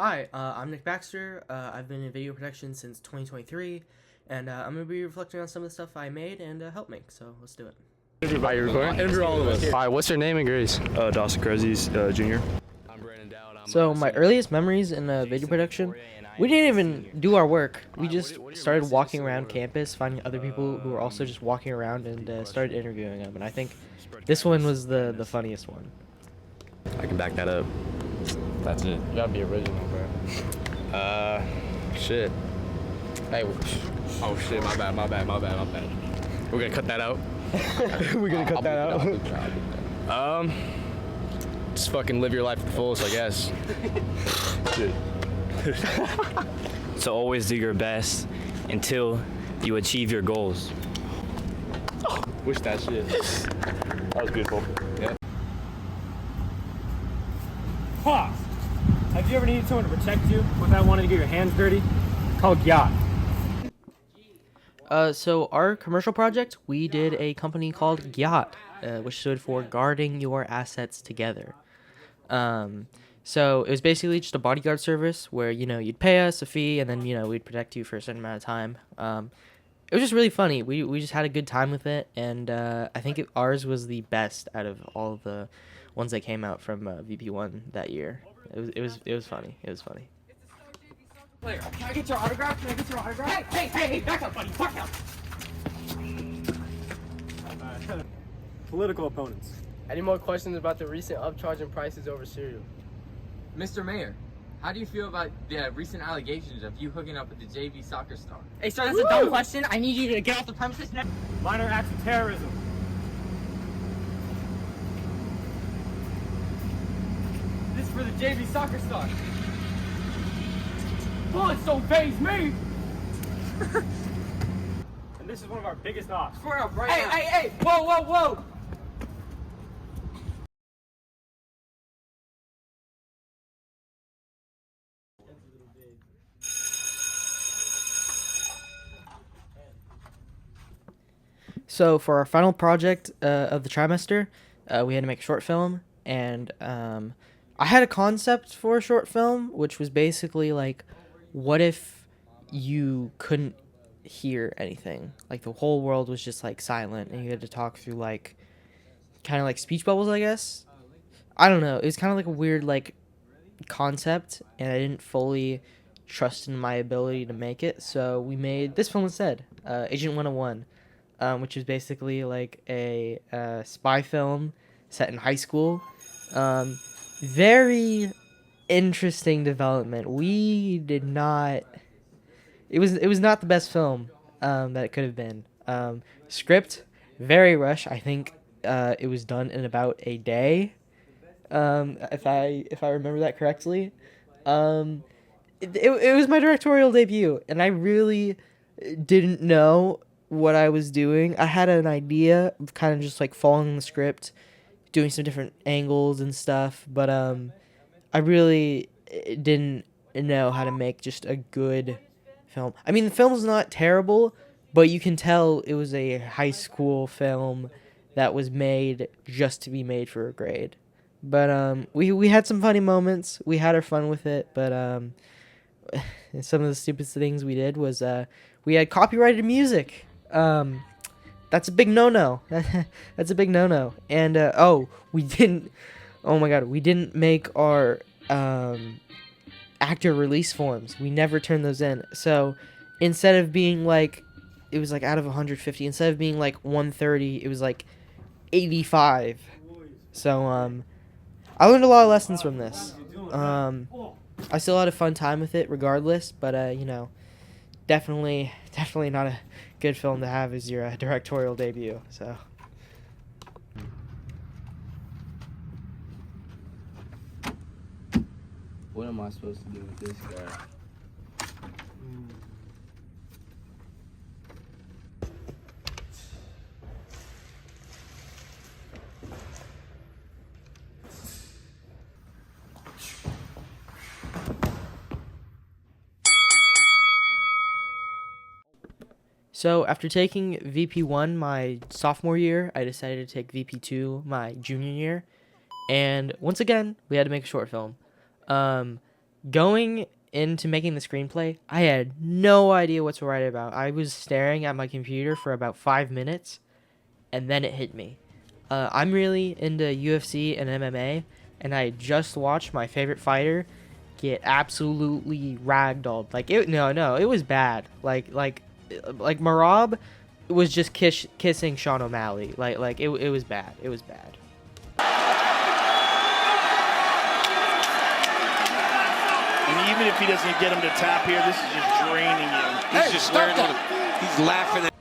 Hi, I'm Nick Baxter. I've been in video production since 2023, and I'm going to be reflecting on some of the stuff I made and helped make, so let's do it. Are you recording? Interview all of us. All right, what's your name and grades? Dawson Krezzi's Jr. So my earliest memories in video production, we didn't even do our work. We just started walking around campus, finding other people who were also just walking around and started interviewing them, and I think this one was the funniest one. I can back that up. That's it. You gotta be original, bro. Shit. Hey, Oh shit, my bad. We're gonna cut that out. we're gonna cut that out. Just fucking live your life to the fullest, I guess. So always do your best until you achieve your goals. Wish that shit. That was beautiful. Yeah. Pause. Have you ever needed someone to protect you without wanting to get your hands dirty? Call Gyat. So our commercial project, we did a company called Gyat, which stood for Guarding Your Assets Together. So it was basically just a bodyguard service where, you'd pay us a fee and then, we'd protect you for a certain amount of time. It was just really funny. We just had a good time with it, and I think ours was the best out of all of the ones that came out from VP1 that year. It was funny. It was funny. Can I get your autograph? Hey, back up, buddy. Back up. Political opponents. Any more questions about the recent upcharge in prices over cereal? Mr. Mayor, how do you feel about the recent allegations of you hooking up with the JV soccer star? Hey, sir, that's a dumb question. I need you to get off the premises now. Minor acts of terrorism. This is for the JV soccer star. Bullets don't phase me. And this is one of our biggest ops. Hey, whoa. So for our final project of the trimester, we had to make a short film, and I had a concept for a short film, which was basically like, what if you couldn't hear anything? Like the whole world was just like silent, and you had to talk through like, kind of like speech bubbles, I guess. I don't know. It was kind of like a weird like concept, and I didn't fully trust in my ability to make it, so we made this film instead, Agent 101. Which is basically like a spy film set in high school. Very interesting development. We did not. It was not the best film that it could have been. Script very rushed. I think it was done in about a day. If I remember that correctly. It was my directorial debut, and I really didn't know what I was doing. I had an idea of kind of just like following the script, doing some different angles and stuff, but I really didn't know how to make just a good film. I mean, the film's not terrible, but you can tell it was a high school film that was made just to be made for a grade. But we had some funny moments. We had our fun with it, but some of the stupidest things we did was we had copyrighted music. That's a big no-no. That's a big no-no. And we didn't make our actor release forms. We never turned those in. So instead of being like, it was like out of 150, instead of being like 130, it was like 85. So I learned a lot of lessons from this. I still had a fun time with it regardless, but definitely not a good film to have as your directorial debut. So What am I supposed to do with this guy? So after taking VP1 my sophomore year, I decided to take VP2 my junior year. And once again, we had to make a short film. going into making the screenplay, I had no idea what to write about. I was staring at my computer for about 5 minutes, and then it hit me. I'm really into UFC and MMA, and I just watched my favorite fighter get absolutely ragdolled. Like it was bad. Like Marab was just kissing Sean O'Malley. It was bad. It was bad. And even if he doesn't get him to tap here, this is just draining him. He's just learning. He's laughing at.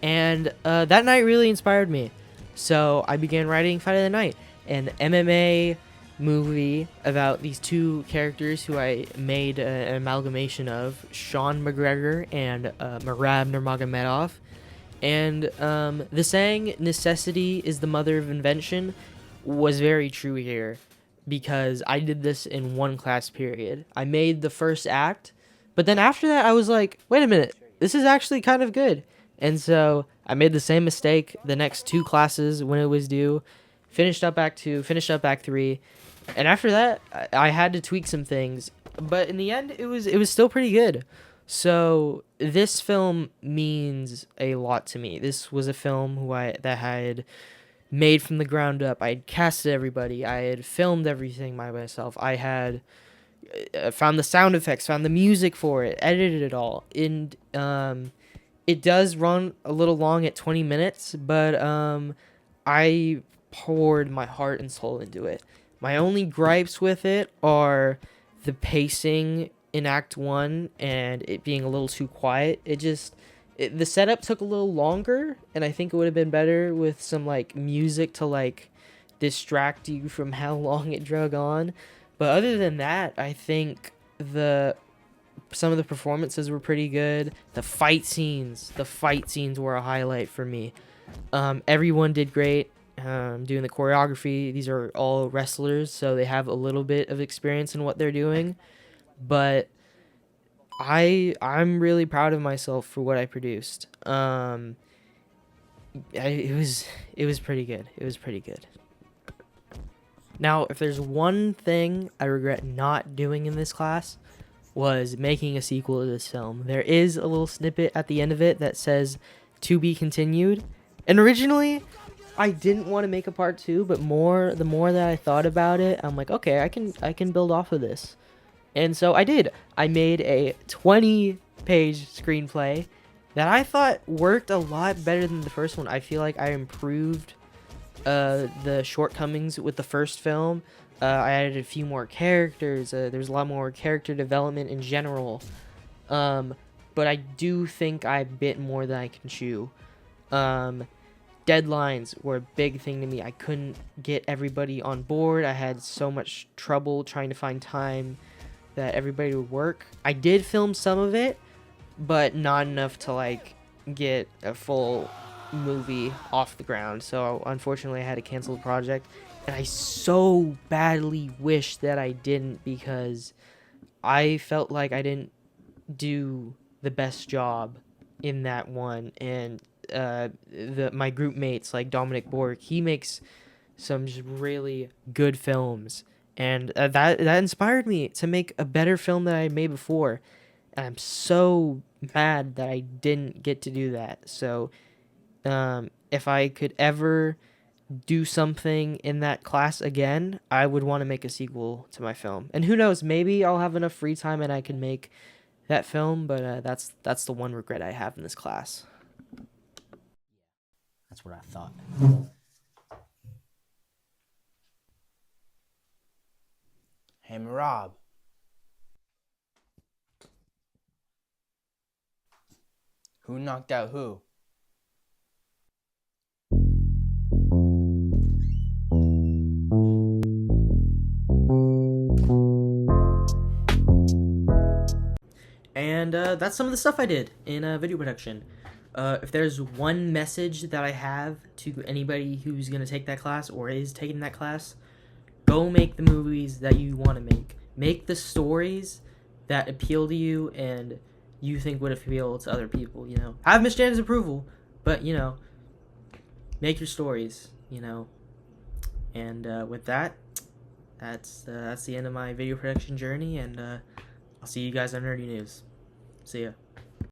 And that night really inspired me. So I began writing Fight of the Night, an MMA movie about these two characters who I made an amalgamation of, Sean McGregor and Merab Nurmagomedov. And the saying, necessity is the mother of invention, was very true here, because I did this in one class period. I made the first act, but then after that I was like, wait a minute, this is actually kind of good. And so I made the same mistake the next two classes when it was due, finished up Act 2, finished up Act 3, and after that I had to tweak some things, but in the end it was still pretty good. So this film means a lot to me. This was a film that I had made from the ground up. I had casted everybody. I had filmed everything by myself. I had found the sound effects, found the music for it, edited it all. And it does run a little long at 20 minutes, but I poured my heart and soul into it. My only gripes with it are the pacing in Act 1 and it being a little too quiet. The setup took a little longer, and I think it would have been better with some like music to like distract you from how long it drug on. But other than that, I think some of the performances were pretty good. The fight scenes were a highlight for me. Everyone did great. Doing the choreography. These are all wrestlers, so they have a little bit of experience in what they're doing. But I'm really proud of myself for what I produced. It was pretty good. It was pretty good. Now, if there's one thing I regret not doing in this class, was making a sequel to this film. There is a little snippet at the end of it that says "to be continued," and originally I didn't want to make a part 2, but the more that I thought about it, I'm like, okay, I can build off of this. And so I did. I made a 20-page screenplay that I thought worked a lot better than the first one. I feel like I improved the shortcomings with the first film. I added a few more characters. There's a lot more character development in general. But I do think I bit more than I can chew. Deadlines were a big thing to me. I couldn't get everybody on board. I had so much trouble trying to find time that everybody would work. I did film some of it, but not enough to like get a full movie off the ground. So unfortunately I had to cancel the project, and I so badly wish that I didn't, because I felt like I didn't do the best job in that one. And my group mates like Dominic Bork, he makes some just really good films, and that inspired me to make a better film than I made before. And I'm so mad that I didn't get to do that. So if I could ever do something in that class again, I would want to make a sequel to my film. And who knows, maybe I'll have enough free time and I can make that film, but that's the one regret I have in this class. That's what I thought. Hey, Rob. Who knocked out who? And that's some of the stuff I did in video production. If there's one message that I have to anybody who's going to take that class or is taking that class, go make the movies that you want to make. Make the stories that appeal to you and you think would appeal to other people, you know. Have Miss Janet's approval, but, you know, make your stories, you know. And with that, that's the end of my video production journey, and I'll see you guys on Nerdy News. See ya.